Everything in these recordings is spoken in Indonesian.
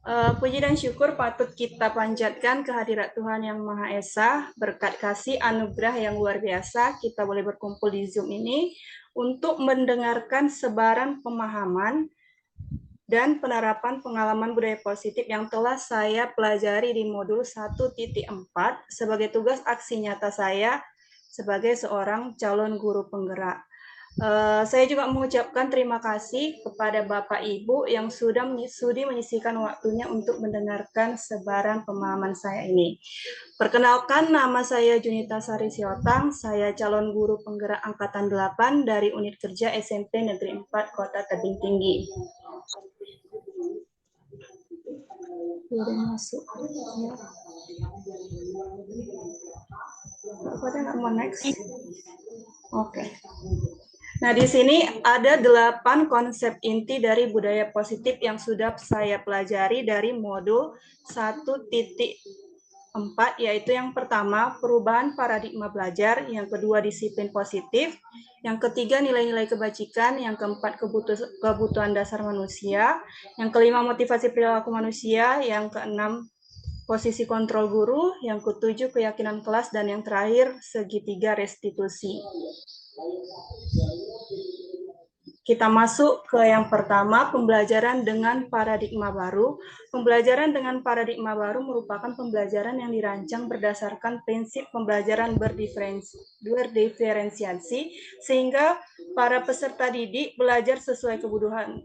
Puji dan syukur patut kita panjatkan kehadirat Tuhan Yang Maha Esa, berkat kasih anugerah yang luar biasa, kita boleh berkumpul di Zoom ini untuk mendengarkan sebaran pemahaman dan penerapan pengalaman budaya positif yang telah saya pelajari di modul 1.4 sebagai tugas aksi nyata saya sebagai seorang calon guru penggerak. Saya juga mengucapkan terima kasih kepada Bapak Ibu yang sudah sudi menyisihkan waktunya untuk mendengarkan sebaran pemahaman saya ini. Perkenalkan, nama saya Junita Sari Siotang, saya calon guru penggerak Angkatan 8 dari Unit Kerja SMP Negeri 4 Kota Tebing Tinggi. Udah masuk. Ya. Pada nggak mau next? Oke. Nah, di sini ada 8 konsep inti dari budaya positif yang sudah saya pelajari dari modul 1.4, yaitu yang pertama, perubahan paradigma belajar, yang kedua, disiplin positif, yang ketiga, nilai-nilai kebajikan, yang keempat, kebutuhan dasar manusia, yang kelima, motivasi perilaku manusia, yang keenam, posisi kontrol guru, yang ketujuh, keyakinan kelas, dan yang terakhir, segitiga restitusi. Kita masuk ke yang pertama, pembelajaran dengan paradigma baru. Pembelajaran dengan paradigma baru merupakan pembelajaran yang dirancang berdasarkan prinsip pembelajaran berdiferensiasi, sehingga para peserta didik belajar sesuai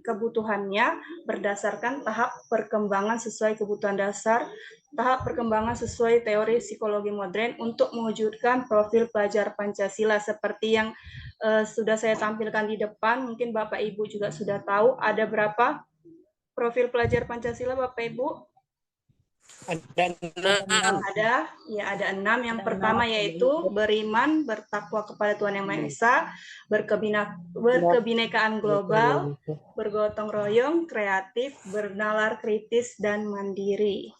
kebutuhannya berdasarkan tahap perkembangan sesuai kebutuhan dasar, tahap perkembangan sesuai teori psikologi modern untuk mewujudkan profil pelajar Pancasila seperti yang sudah saya tampilkan di depan. Mungkin Bapak Ibu juga sudah tahu ada berapa profil pelajar Pancasila, Bapak Ibu? Ada 6. Ada 6. Yang pertama yaitu beriman, bertakwa kepada Tuhan Yang Maha Esa, berkebinekaan global, bergotong royong, kreatif, bernalar kritis, dan mandiri.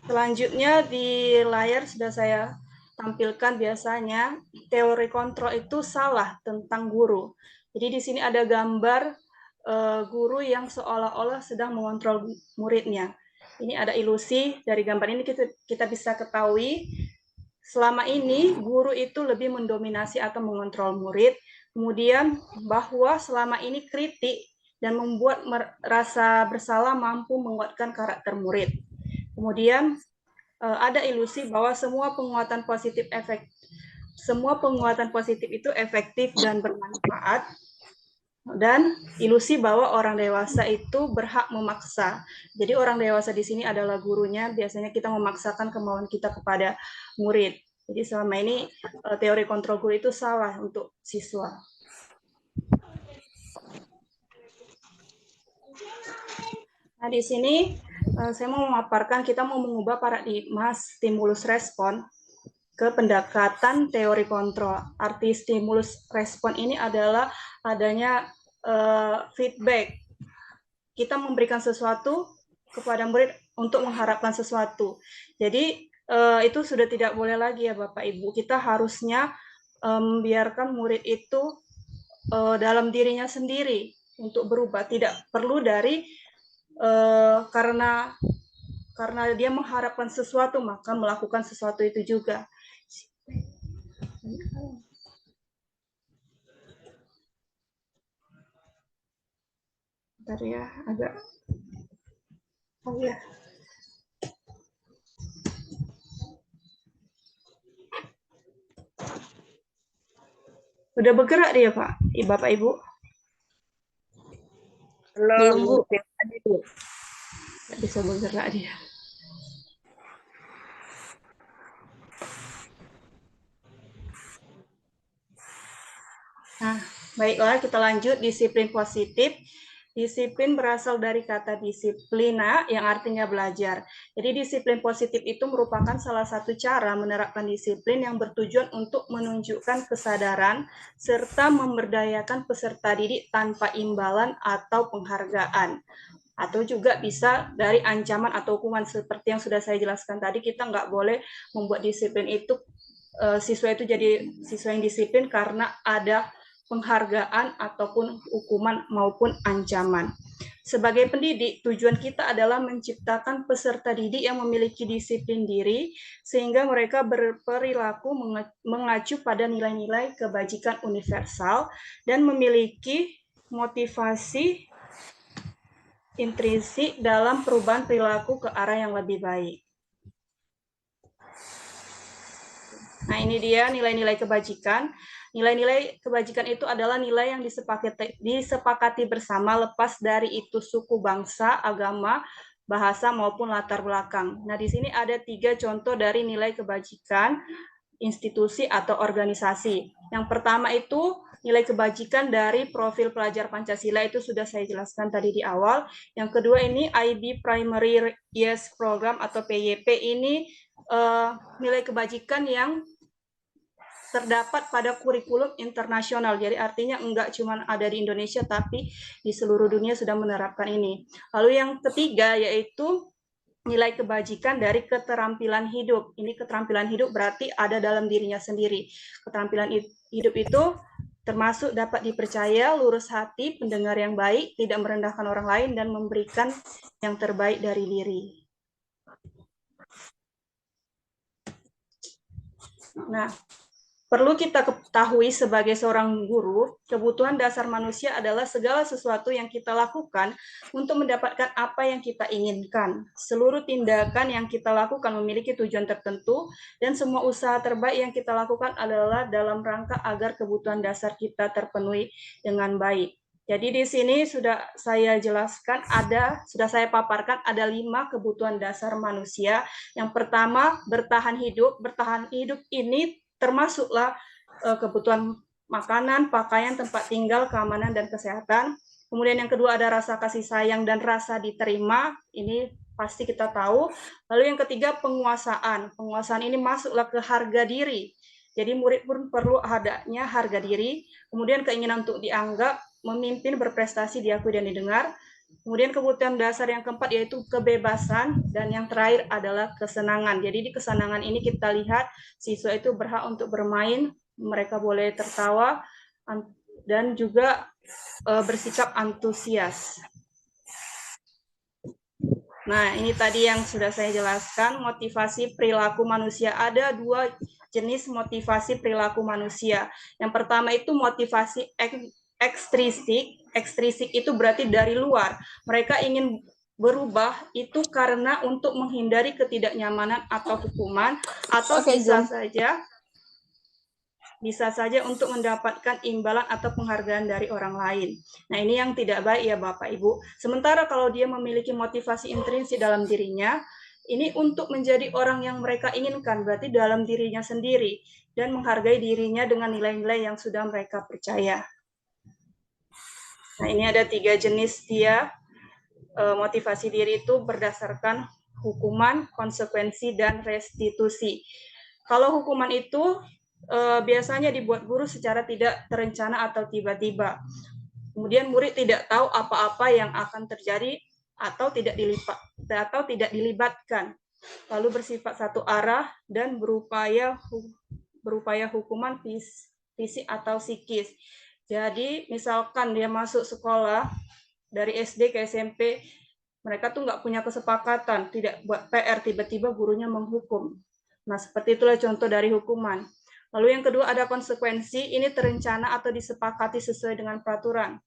Selanjutnya di layar sudah saya tampilkan biasanya teori kontrol itu salah tentang guru. Jadi di sini ada gambar guru yang seolah-olah sedang mengontrol muridnya. Ini ada ilusi dari gambar ini kita bisa ketahui selama ini guru itu lebih mendominasi atau mengontrol murid. Kemudian bahwa selama ini kritik dan membuat rasa bersalah mampu menguatkan karakter murid. Kemudian ada ilusi bahwa semua penguatan positif itu efektif dan bermanfaat, dan ilusi bahwa orang dewasa itu berhak memaksa. Jadi orang dewasa di sini adalah gurunya, biasanya kita memaksakan kemauan kita kepada murid. Jadi selama ini teori kontrol guru itu salah untuk siswa. Nah, di sini saya mau memaparkan, kita mau mengubah paradigma stimulus respon ke pendekatan teori kontrol. Arti stimulus respon ini adalah adanya feedback. Kita memberikan sesuatu kepada murid untuk mengharapkan sesuatu. Jadi itu sudah tidak boleh lagi ya Bapak Ibu. Kita harusnya membiarkan murid itu dalam dirinya sendiri untuk berubah. Tidak perlu dari karena dia mengharapkan sesuatu maka melakukan sesuatu itu juga. Bentar ya, agak Udah bergerak dia, Pak, Bapak Ibu? Belum, Bu. Nggak bisa bergerak dia. Nah, baiklah, kita lanjut. Disiplin positif. Disiplin berasal dari kata disiplina yang artinya belajar. Jadi disiplin positif itu merupakan salah satu cara menerapkan disiplin yang bertujuan untuk menunjukkan kesadaran serta memberdayakan peserta didik tanpa imbalan atau penghargaan. Atau juga bisa dari ancaman atau hukuman seperti yang sudah saya jelaskan tadi. Kita nggak boleh membuat disiplin itu siswa itu jadi siswa yang disiplin karena ada penghargaan ataupun hukuman maupun ancaman. Sebagai pendidik, tujuan kita adalah menciptakan peserta didik yang memiliki disiplin diri, sehingga mereka berperilaku mengacu pada nilai-nilai kebajikan universal dan memiliki motivasi intrinsik dalam perubahan perilaku ke arah yang lebih baik. Nah, ini dia nilai-nilai kebajikan. Nilai-nilai kebajikan itu adalah nilai yang disepakati bersama lepas dari itu suku, bangsa, agama, bahasa, maupun latar belakang. Nah, di sini ada 3 contoh dari nilai kebajikan institusi atau organisasi. Yang pertama itu nilai kebajikan dari profil pelajar Pancasila, itu sudah saya jelaskan tadi di awal. Yang kedua ini IB Primary Yes Program atau PYP, ini nilai kebajikan yang terdapat pada kurikulum internasional. Jadi artinya enggak cuma ada di Indonesia, tapi di seluruh dunia sudah menerapkan ini. Lalu yang ketiga yaitu nilai kebajikan dari keterampilan hidup. Ini keterampilan hidup berarti ada dalam dirinya sendiri. Keterampilan hidup itu termasuk dapat dipercaya, lurus hati, pendengar yang baik, tidak merendahkan orang lain, dan memberikan yang terbaik dari diri. Nah, perlu kita ketahui sebagai seorang guru, kebutuhan dasar manusia adalah segala sesuatu yang kita lakukan untuk mendapatkan apa yang kita inginkan. Seluruh tindakan yang kita lakukan memiliki tujuan tertentu, dan semua usaha terbaik yang kita lakukan adalah dalam rangka agar kebutuhan dasar kita terpenuhi dengan baik. Jadi di sini sudah saya jelaskan, sudah saya paparkan ada 5 kebutuhan dasar manusia. Yang pertama, bertahan hidup. Bertahan hidup ini termasuklah kebutuhan makanan, pakaian, tempat tinggal, keamanan, dan kesehatan. Kemudian yang kedua ada rasa kasih sayang dan rasa diterima. Ini pasti kita tahu. Lalu yang ketiga penguasaan. Penguasaan ini masuklah ke harga diri. Jadi murid pun perlu adanya harga diri. Kemudian keinginan untuk dianggap, memimpin, berprestasi, diakui dan didengar. Kemudian kebutuhan dasar yang keempat yaitu kebebasan, dan yang terakhir adalah kesenangan. Jadi di kesenangan ini kita lihat siswa itu berhak untuk bermain, mereka boleh tertawa, dan juga bersikap antusias. Nah, ini tadi yang sudah saya jelaskan, motivasi perilaku manusia. Ada 2 jenis motivasi perilaku manusia. Yang pertama itu motivasi ekstrinsik. Ekstrinsik itu berarti dari luar. Mereka ingin berubah itu karena untuk menghindari ketidaknyamanan atau hukuman, atau bisa saja untuk mendapatkan imbalan atau penghargaan dari orang lain. Nah, ini yang tidak baik ya Bapak Ibu. Sementara kalau dia memiliki motivasi intrinsik dalam dirinya, ini untuk menjadi orang yang mereka inginkan, berarti dalam dirinya sendiri, dan menghargai dirinya dengan nilai-nilai yang sudah mereka percaya. Nah, ini ada 3 jenis dia. Motivasi diri itu berdasarkan hukuman, konsekuensi, dan restitusi. Kalau hukuman itu biasanya dibuat guru secara tidak terencana atau tiba-tiba. Kemudian murid tidak tahu apa-apa yang akan terjadi atau tidak dilibatkan. Lalu bersifat satu arah dan berupaya hukuman fisik atau psikis. Jadi misalkan dia masuk sekolah dari SD ke SMP, mereka tuh nggak punya kesepakatan, tidak buat PR, tiba-tiba gurunya menghukum. Nah, seperti itulah contoh dari hukuman. Lalu yang kedua ada konsekuensi, ini terencana atau disepakati sesuai dengan peraturan.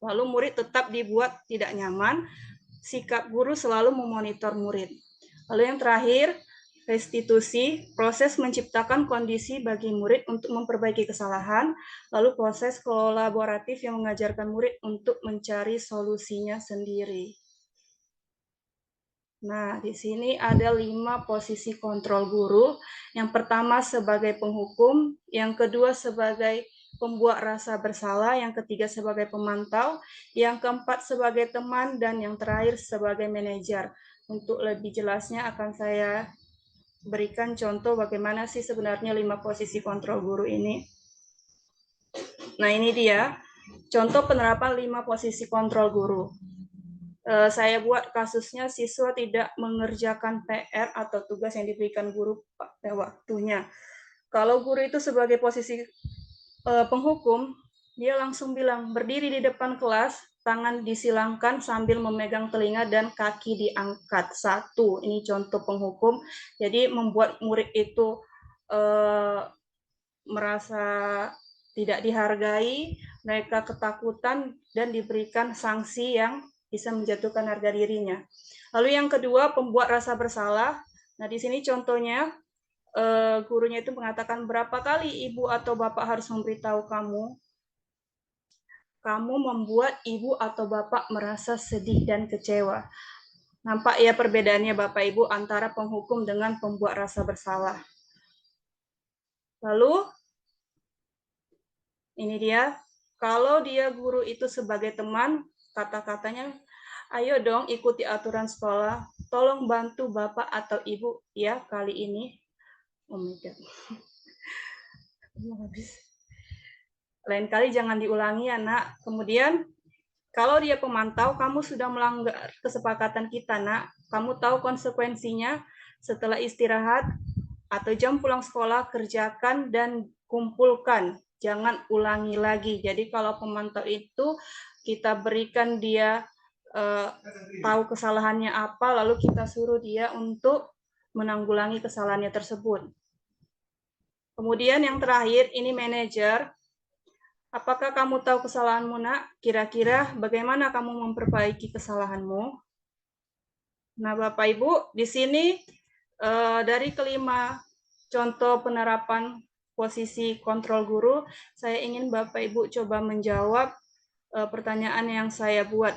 Lalu murid tetap dibuat tidak nyaman, sikap guru selalu memonitor murid. Lalu yang terakhir, restitusi, proses menciptakan kondisi bagi murid untuk memperbaiki kesalahan, lalu proses kolaboratif yang mengajarkan murid untuk mencari solusinya sendiri. Nah, di sini ada 5 posisi kontrol guru. Yang pertama sebagai penghukum, yang kedua sebagai pembuat rasa bersalah, yang ketiga sebagai pemantau, yang keempat sebagai teman, dan yang terakhir sebagai manajer. Untuk lebih jelasnya akan saya berikan contoh bagaimana sih sebenarnya 5 posisi kontrol guru ini. Nah, ini dia contoh penerapan 5 posisi kontrol guru. Saya buat kasusnya siswa tidak mengerjakan PR atau tugas yang diberikan guru pada waktunya. Kalau guru itu sebagai posisi penghukum, dia langsung bilang, berdiri di depan kelas, tangan disilangkan sambil memegang telinga dan kaki diangkat. 1. Ini contoh penghukum. Jadi membuat murid itu merasa tidak dihargai, mereka ketakutan dan diberikan sanksi yang bisa menjatuhkan harga dirinya. Lalu yang kedua, pembuat rasa bersalah. Nah, di sini contohnya gurunya itu mengatakan, berapa kali ibu atau bapak harus memberitahu kamu membuat ibu atau bapak merasa sedih dan kecewa. Nampak ya perbedaannya Bapak Ibu antara penghukum dengan pembuat rasa bersalah. Lalu, ini dia, kalau dia guru itu sebagai teman, kata-katanya, ayo dong ikuti aturan sekolah, tolong bantu Bapak atau Ibu ya kali ini. Oh my God. Lain kali jangan diulangi ya nak. Kemudian, kalau dia pemantau, kamu sudah melanggar kesepakatan kita nak. Kamu tahu konsekuensinya setelah istirahat atau jam pulang sekolah, kerjakan dan kumpulkan. Jangan ulangi lagi. Jadi kalau pemantau itu kita berikan dia tahu kesalahannya apa, lalu kita suruh dia untuk menanggulangi kesalahannya tersebut. Kemudian yang terakhir, ini manajer. Apakah kamu tahu kesalahanmu, nak? Kira-kira bagaimana kamu memperbaiki kesalahanmu? Nah, Bapak Ibu, di sini dari kelima contoh penerapan posisi kontrol guru, saya ingin Bapak Ibu coba menjawab pertanyaan yang saya buat.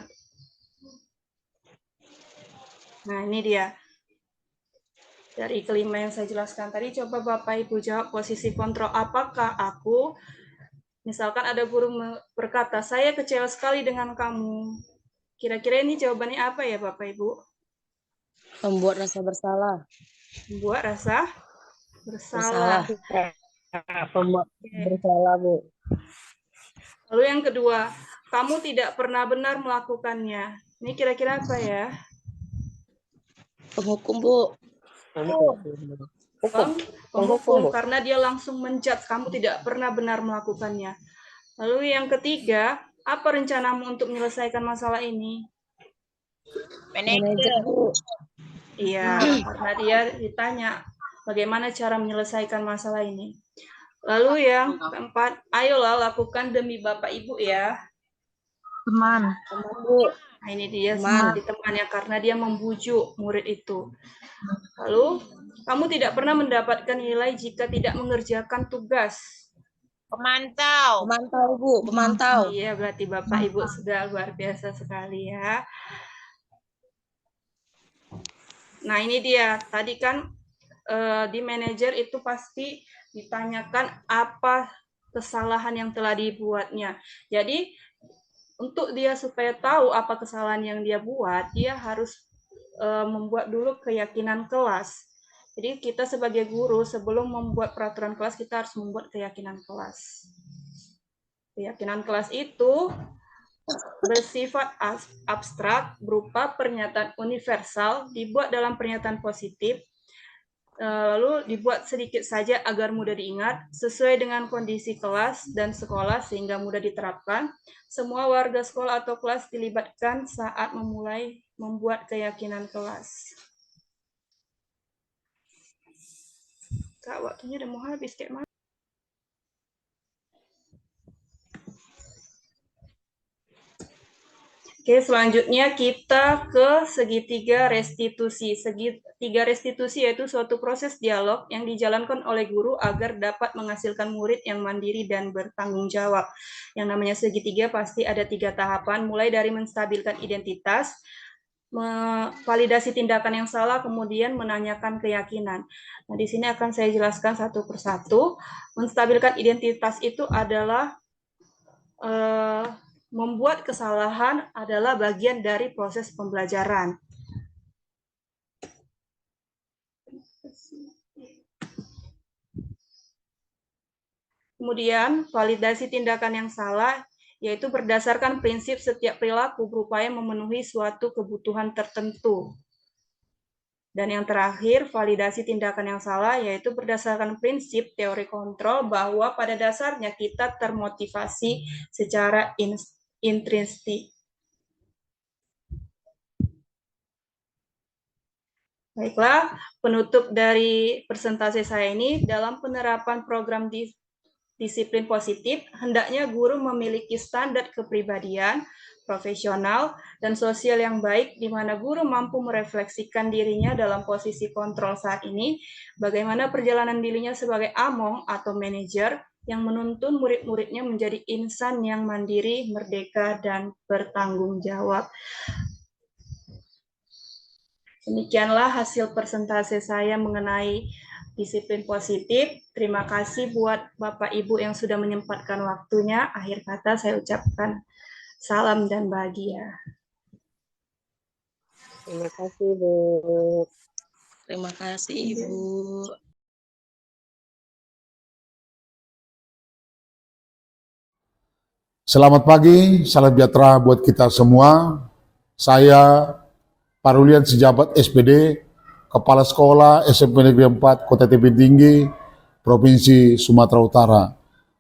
Nah, ini dia. Dari kelima yang saya jelaskan tadi, coba Bapak Ibu jawab posisi kontrol. Apakah aku, misalkan ada guru berkata, saya kecewa sekali dengan kamu. Kira-kira ini jawabannya apa ya Bapak Ibu? Membuat rasa bersalah. Membuat rasa bersalah. Membuat bersalah, Bu. Lalu yang kedua, kamu tidak pernah benar melakukannya. Ini kira-kira apa ya? Penghukum, Bu. Penghukum, karena dia langsung menjudge kamu tidak pernah benar melakukannya. Lalu yang ketiga, apa rencanamu untuk menyelesaikan masalah ini? Manajer, Bu. Iya, karena dia ditanya bagaimana cara menyelesaikan masalah ini. Lalu yang keempat, ayolah lakukan demi Bapak Ibu ya. Teman, Bu. Nah, ini dia seperti temannya karena dia membujuk murid itu. Lalu, kamu tidak pernah mendapatkan nilai jika tidak mengerjakan tugas. Pemantau. Pemantau, Bu. Pemantau. Iya, berarti Bapak Ibu sudah luar biasa sekali ya. Nah, ini dia. Tadi kan di manajer itu pasti ditanyakan apa kesalahan yang telah dibuatnya. Jadi, untuk dia supaya tahu apa kesalahan yang dia buat, dia harus membuat dulu keyakinan kelas. Jadi kita sebagai guru sebelum membuat peraturan kelas kita harus membuat keyakinan kelas. Keyakinan kelas itu bersifat abstrak berupa pernyataan universal dibuat dalam pernyataan positif, lalu dibuat sedikit saja agar mudah diingat, sesuai dengan kondisi kelas dan sekolah sehingga mudah diterapkan. Semua warga sekolah atau kelas dilibatkan saat memulai membuat keyakinan kelas. Kak, waktunya udah mau habis kayak mana? Oke, selanjutnya kita ke segitiga restitusi. Segitiga restitusi yaitu suatu proses dialog yang dijalankan oleh guru agar dapat menghasilkan murid yang mandiri dan bertanggung jawab. Yang namanya segitiga pasti ada 3 tahapan, mulai dari menstabilkan identitas, validasi tindakan yang salah, kemudian menanyakan keyakinan. Nah, di sini akan saya jelaskan satu persatu. Menstabilkan identitas itu adalah membuat kesalahan adalah bagian dari proses pembelajaran. Kemudian, validasi tindakan yang salah, yaitu berdasarkan prinsip setiap perilaku berupaya memenuhi suatu kebutuhan tertentu. Dan yang terakhir, validasi tindakan yang salah, yaitu berdasarkan prinsip teori kontrol bahwa pada dasarnya kita termotivasi secara intrinsik. Baiklah, penutup dari presentasi saya ini, dalam penerapan program disiplin positif, hendaknya guru memiliki standar kepribadian, profesional, dan sosial yang baik, di mana guru mampu merefleksikan dirinya dalam posisi kontrol saat ini, bagaimana perjalanan dirinya sebagai among atau manajer yang menuntun murid-muridnya menjadi insan yang mandiri, merdeka, dan bertanggung jawab. Demikianlah hasil presentasi saya mengenai disiplin positif. Terima kasih buat Bapak Ibu yang sudah menyempatkan waktunya. Akhir kata saya ucapkan salam dan bahagia. Terima kasih, Bu. Terima kasih, Ibu. Selamat pagi, salam sejahtera buat kita semua. Saya Parulian Sejabat SPD, Kepala Sekolah SMP Negeri 4 Kota Tebing Tinggi, Provinsi Sumatera Utara.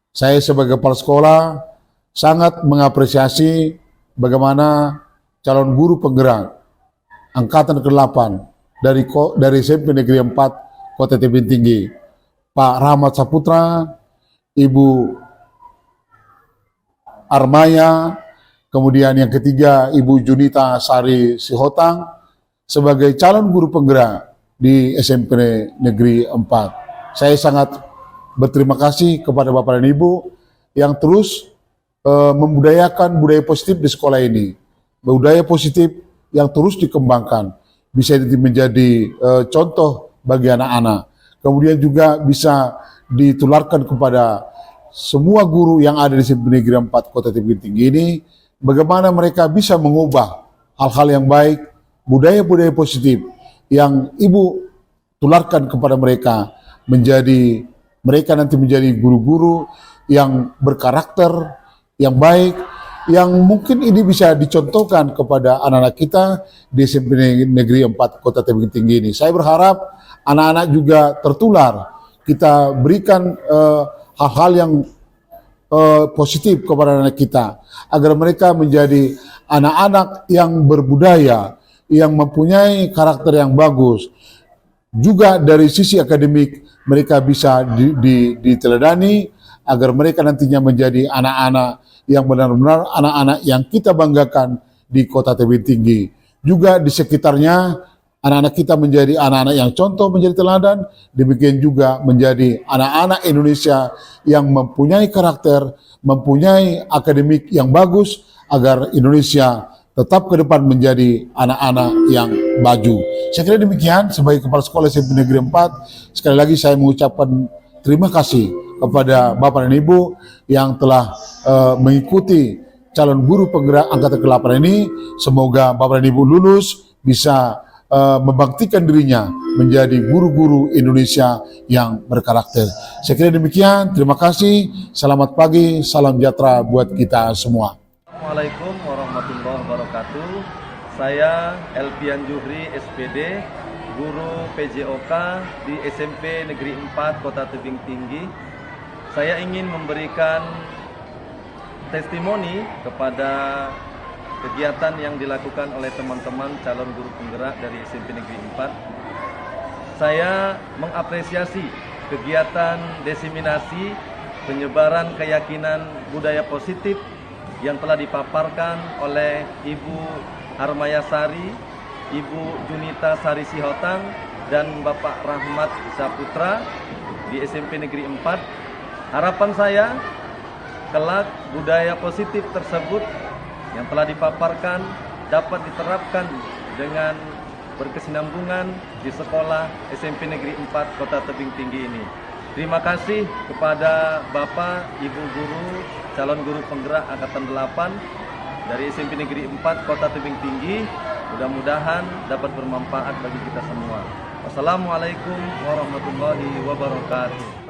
Saya sebagai Kepala Sekolah sangat mengapresiasi bagaimana calon guru penggerak Angkatan ke-8 dari SMP Negeri 4 Kota Tebing Tinggi, Pak Rahmat Saputra, Ibu Armaya, kemudian yang ketiga Ibu Junita Sari Sihotang sebagai calon guru penggerak di SMP Negeri 4. Saya sangat berterima kasih kepada Bapak dan Ibu yang terus membudayakan budaya positif di sekolah ini. Budaya positif yang terus dikembangkan, bisa menjadi contoh bagi anak-anak. Kemudian juga bisa ditularkan kepada semua guru yang ada di SMP Negeri 4 Kota Tebing Tinggi ini, bagaimana mereka bisa mengubah hal-hal yang baik, budaya-budaya positif yang Ibu tularkan kepada mereka, mereka nanti menjadi guru-guru yang berkarakter, yang baik, yang mungkin ini bisa dicontohkan kepada anak-anak kita di SMP Negeri 4 Kota Tebing Tinggi ini. Saya berharap anak-anak juga tertular, kita berikan hal-hal yang positif kepada anak kita, agar mereka menjadi anak-anak yang berbudaya, yang mempunyai karakter yang bagus. Juga dari sisi akademik mereka bisa diteladani, agar mereka nantinya menjadi anak-anak yang benar-benar anak-anak yang kita banggakan di Kota Tebing Tinggi. Juga di sekitarnya anak-anak kita menjadi anak-anak yang contoh, menjadi teladan. Demikian juga menjadi anak-anak Indonesia yang mempunyai karakter, mempunyai akademik yang bagus, agar Indonesia tetap ke depan menjadi anak-anak yang maju. Saya kira demikian sebagai Kepala Sekolah SMP Negeri 4. Sekali lagi saya mengucapkan terima kasih kepada Bapak dan Ibu yang telah mengikuti calon guru penggerak Angkatan ke-8 ini. Semoga Bapak dan Ibu lulus bisa membangkitkan dirinya menjadi guru-guru Indonesia yang berkarakter. Saya kira demikian, terima kasih, selamat pagi, salam sejahtera buat kita semua. Assalamualaikum warahmatullahi wabarakatuh. Saya Elvian Juhri SPD, guru PJOK di SMP Negeri 4 Kota Tebing Tinggi. Saya ingin memberikan testimoni kepada kegiatan yang dilakukan oleh teman-teman calon guru penggerak dari SMP Negeri 4. Saya mengapresiasi kegiatan diseminasi penyebaran keyakinan budaya positif yang telah dipaparkan oleh Ibu Armaya Sari, Ibu Junita Sari Sihotang, dan Bapak Rahmat Saputra di SMP Negeri 4. Harapan saya, kelak budaya positif tersebut yang telah dipaparkan dapat diterapkan dengan berkesinambungan di sekolah SMP Negeri 4 Kota Tebing Tinggi ini. Terima kasih kepada Bapak, Ibu Guru, calon guru penggerak Angkatan 8 dari SMP Negeri 4 Kota Tebing Tinggi. Mudah-mudahan dapat bermanfaat bagi kita semua. Wassalamualaikum warahmatullahi wabarakatuh.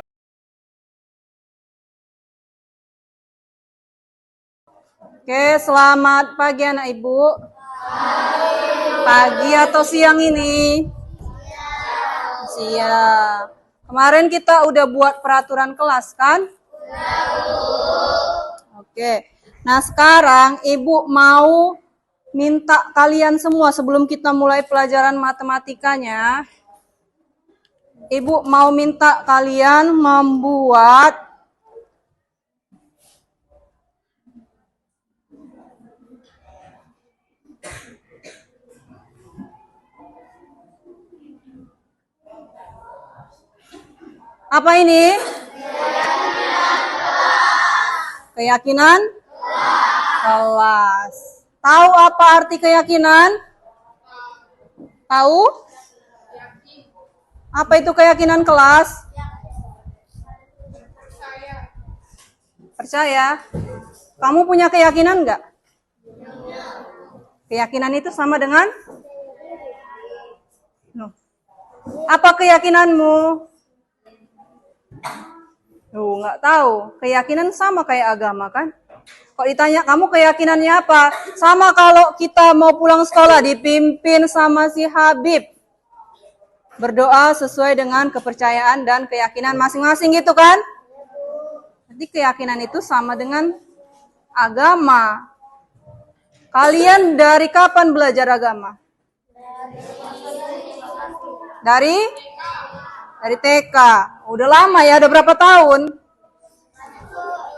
Oke, selamat pagi anak Ibu. Pagi atau siang ini? Siang. Kemarin kita udah buat peraturan kelas kan? Oke. Nah, sekarang Ibu mau minta kalian semua sebelum kita mulai pelajaran matematikanya, Ibu mau minta kalian membuat apa ini? Keyakinan kelas. Tahu apa arti keyakinan? Tahu? Apa itu keyakinan kelas? Percaya. Kamu punya keyakinan enggak? Keyakinan itu sama dengan? No. Apa keyakinanmu? Nggak tahu. Keyakinan sama kayak agama kan? Kok ditanya kamu keyakinannya apa? Sama kalau kita mau pulang sekolah dipimpin sama si Habib. Berdoa sesuai dengan kepercayaan dan keyakinan masing-masing gitu kan? Jadi keyakinan itu sama dengan agama. Kalian dari kapan belajar agama? Dari TK. Udah lama ya, udah berapa tahun?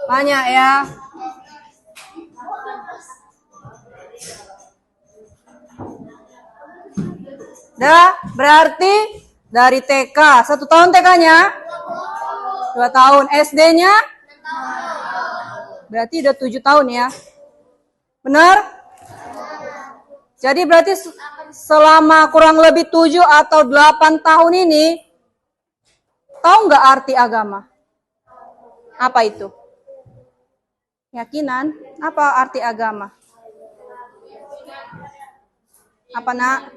Banyak ya. Berarti dari TK. 1 tahun TK-nya? 2 tahun. SD-nya? Berarti udah 7 tahun ya. Benar? Jadi berarti selama kurang lebih 7 atau 8 tahun ini, tahu nggak arti agama? Apa itu? Keyakinan. Apa arti agama? Apa nak?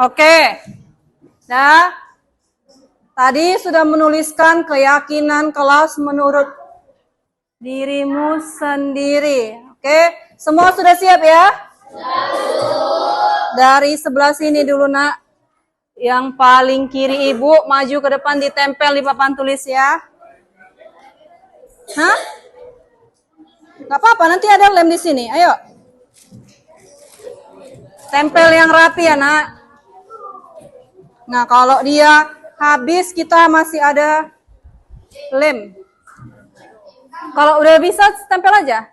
Oke. Nah, tadi sudah menuliskan keyakinan kelas menurut dirimu sendiri. Oke, semua sudah siap ya? Dari sebelah sini dulu nak. Yang paling kiri ibu, maju ke depan, ditempel di papan tulis ya. Hah? Gak apa-apa, nanti ada lem di sini. Ayo. Tempel yang rapi ya nak. Nah, kalau dia habis, kita masih ada lem. Kalau udah bisa, tempel aja.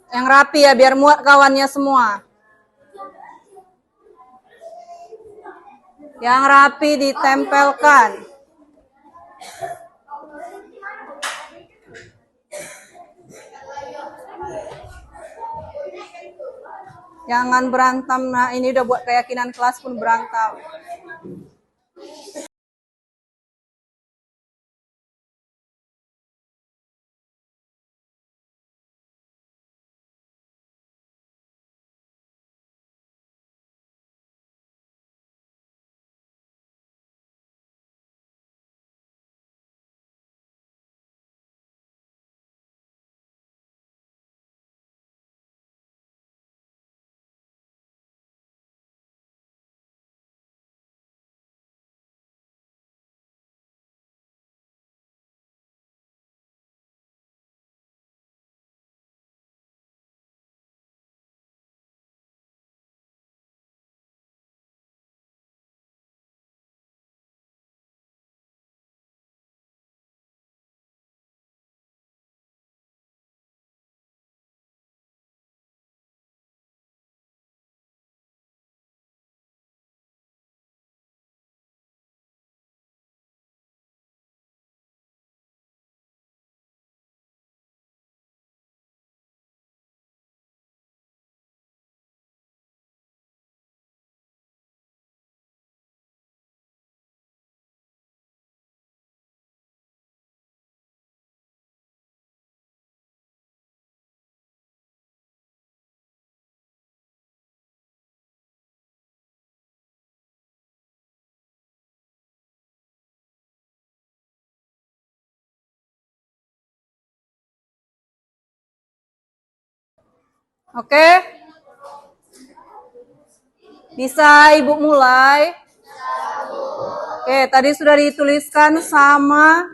Yang rapi ya, biar muat kawannya semua. Yang rapi ditempelkan. Jangan berantem. Nah, ini udah buat keyakinan kelas pun berantem. Oke? Bisa Ibu mulai? Oke, tadi sudah dituliskan sama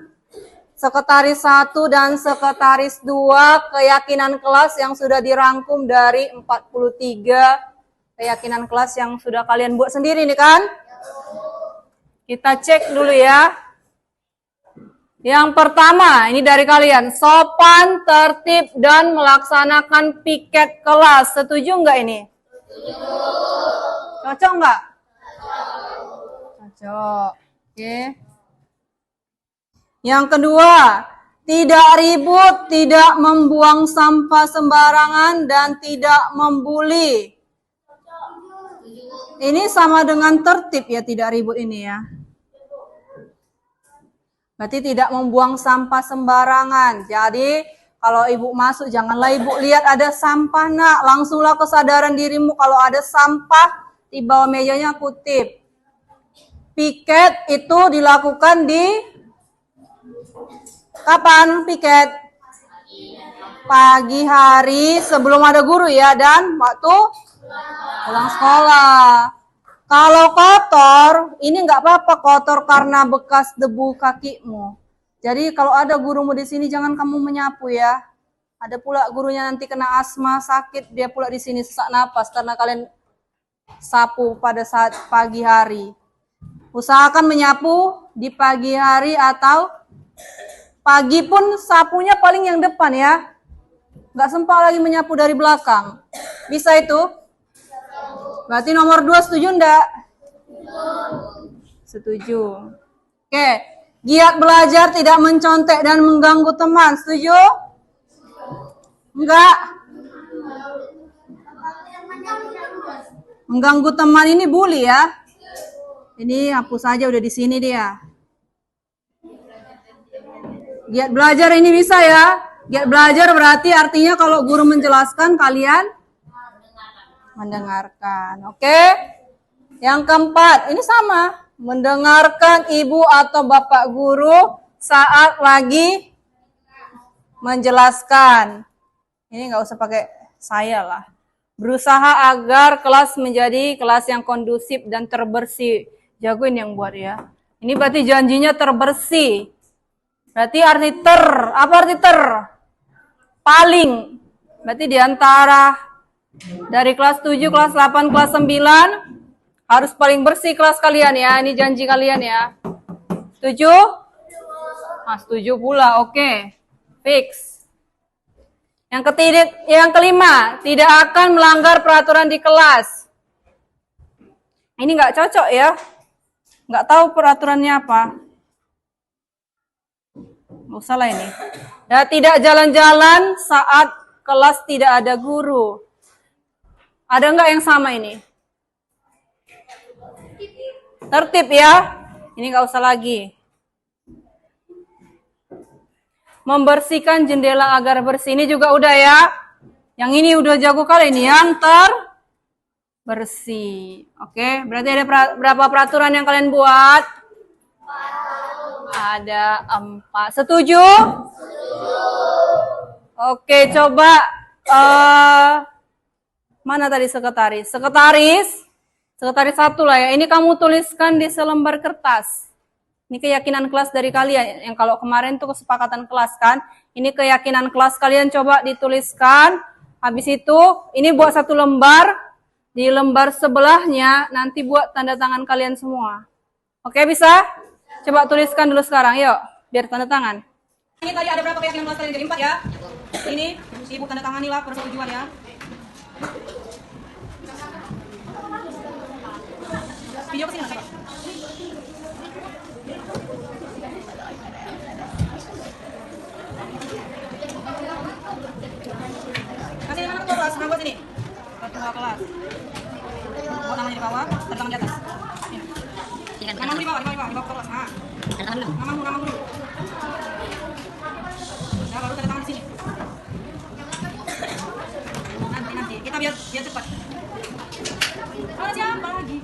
Sekretaris 1 dan Sekretaris 2 keyakinan kelas yang sudah dirangkum dari 43 keyakinan kelas yang sudah kalian buat sendiri nih kan? Kita cek dulu ya. Yang pertama, ini dari kalian. Sopan, tertib, dan melaksanakan piket kelas. Setuju nggak ini? Cocok nggak? Cocok. Oke. Yang kedua, tidak ribut, tidak membuang sampah sembarangan, dan tidak membuli. Ini sama dengan tertib ya, tidak ribut ini ya. Berarti tidak membuang sampah sembarangan. Jadi kalau ibu masuk, janganlah ibu lihat ada sampah nak. Langsunglah kesadaran dirimu kalau ada sampah di bawah mejanya kutip. Piket itu dilakukan di kapan piket? Pagi hari sebelum ada guru ya, dan waktu pulang sekolah. Kalau kotor, ini nggak apa-apa kotor karena bekas debu kakimu. Jadi kalau ada gurumu di sini, jangan kamu menyapu ya. Ada pula gurunya nanti kena asma, sakit, dia pula di sini sesak napas karena kalian sapu pada saat pagi hari. Usahakan menyapu di pagi hari atau pagi pun sapunya paling yang depan ya. Nggak sempat lagi menyapu dari belakang. Bisa itu? Berarti nomor 2 setuju enggak? Setuju. Oke. Giat belajar, tidak mencontek dan mengganggu teman. Setuju? Enggak? Mengganggu teman ini bully ya. Ini hapus saja, udah di sini dia. Giat belajar ini bisa ya. Giat belajar berarti artinya kalau guru menjelaskan kalian mendengarkan. Oke? Yang keempat, ini sama. Mendengarkan ibu atau bapak guru saat lagi menjelaskan. Ini nggak usah pakai saya lah. Berusaha agar kelas menjadi kelas yang kondusif dan terbersih. Jagoin yang buat ya. Ini berarti janjinya terbersih. Berarti arti apa arti paling. Berarti diantara dari kelas 7, kelas 8, kelas 9 harus paling bersih kelas kalian ya. Ini janji kalian ya. Setuju? Nah, setuju pula. Oke. Fix. Yang kelima, tidak akan melanggar peraturan di kelas. Ini nggak cocok ya. Nggak tahu peraturannya apa. Nggak usah lah ini. Dan tidak jalan-jalan saat kelas tidak ada guru. Ada nggak yang sama ini? Tertib ya. Ini nggak usah lagi. Membersihkan jendela agar bersih. Ini juga udah ya. Yang ini udah jago kali ini. Yang bersih. Oke, berarti ada berapa peraturan yang kalian buat? Ada 4. Setuju? Oke, coba. Mana tadi sekretaris? Sekretaris 1 lah ya. Ini kamu tuliskan di selembar kertas. Ini keyakinan kelas dari kalian. Yang kalau kemarin tuh kesepakatan kelas kan. Ini keyakinan kelas kalian coba dituliskan. Habis itu ini buat 1 lembar. Di lembar sebelahnya nanti buat tanda tangan kalian semua. Oke bisa? Coba tuliskan dulu sekarang. Yuk biar tanda tangan. Ini tadi ada berapa keyakinan kelas kalian jadi 4 ya. Ini ibu tanda tanganilah persetujuan ya. Video kesini coba. Kasih nama ketua kelas, nama buat sini. Ketua kelas. Buat namanya di bawah, tanda tangan di atas. Namamu di bawah ketua kelas. Nah. Namamu dulu. Nah, baru tanda tangan di sini. Nanti kita biar cepat. Ada siapa lagi?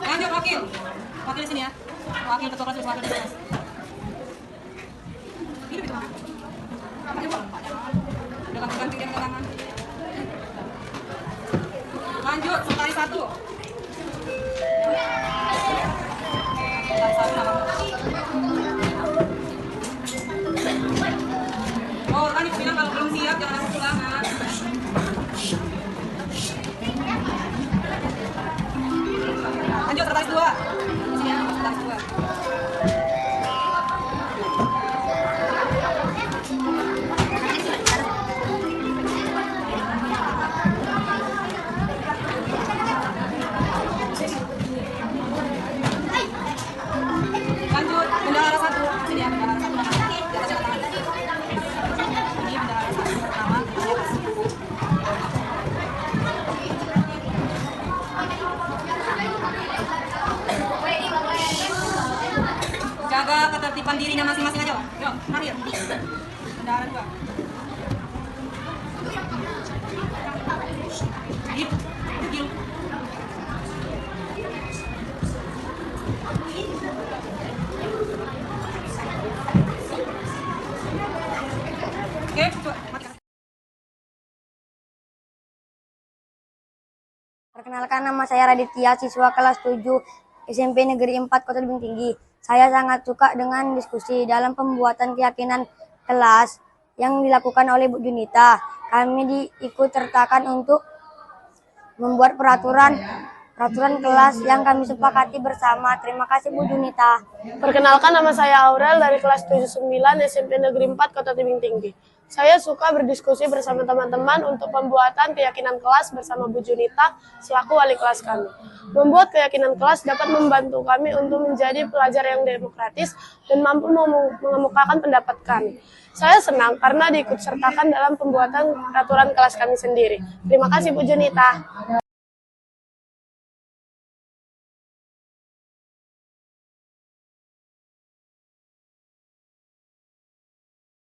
Lanjut wakil di sini ya. Wakil ketua kelas, wakil ketua kelas. Ini betul. Udah ganti. ulangan. Lanjut, sekali satu. Oh, tadi bilang kalau belum siap jangan langsung ulangan. Lanjut, sekretaris 2. Sini ya, sekretaris 2. Lanjut, bendahara 1. Sini ya, bendahara 1. Di atas tangan. Ini bendahara 1 pertama, di atas. Jaga ketertiban dirinya masing-masing aja. Yuk, terakhir. Bendahara 2. Dip, dikil. Oke, coba matikan. Perkenalkan, nama saya Raditya, siswa kelas 7 SMP Negeri 4 Kota Tebing Tinggi. Saya sangat suka dengan diskusi dalam pembuatan keyakinan kelas yang dilakukan oleh Bu Junita. Kami diikut sertakan untuk membuat peraturan kelas yang kami sepakati bersama. Terima kasih Bu Junita. Perkenalkan, nama saya Aurel dari kelas 79 SMP Negeri 4 Kota Tebing Tinggi. Saya suka berdiskusi bersama teman-teman untuk pembuatan keyakinan kelas bersama Bu Junita selaku wali kelas kami. Membuat keyakinan kelas dapat membantu kami untuk menjadi pelajar yang demokratis dan mampu mengemukakan pendapat kami. Saya senang karena diikut sertakan dalam pembuatan peraturan kelas kami sendiri. Terima kasih Bu Junita.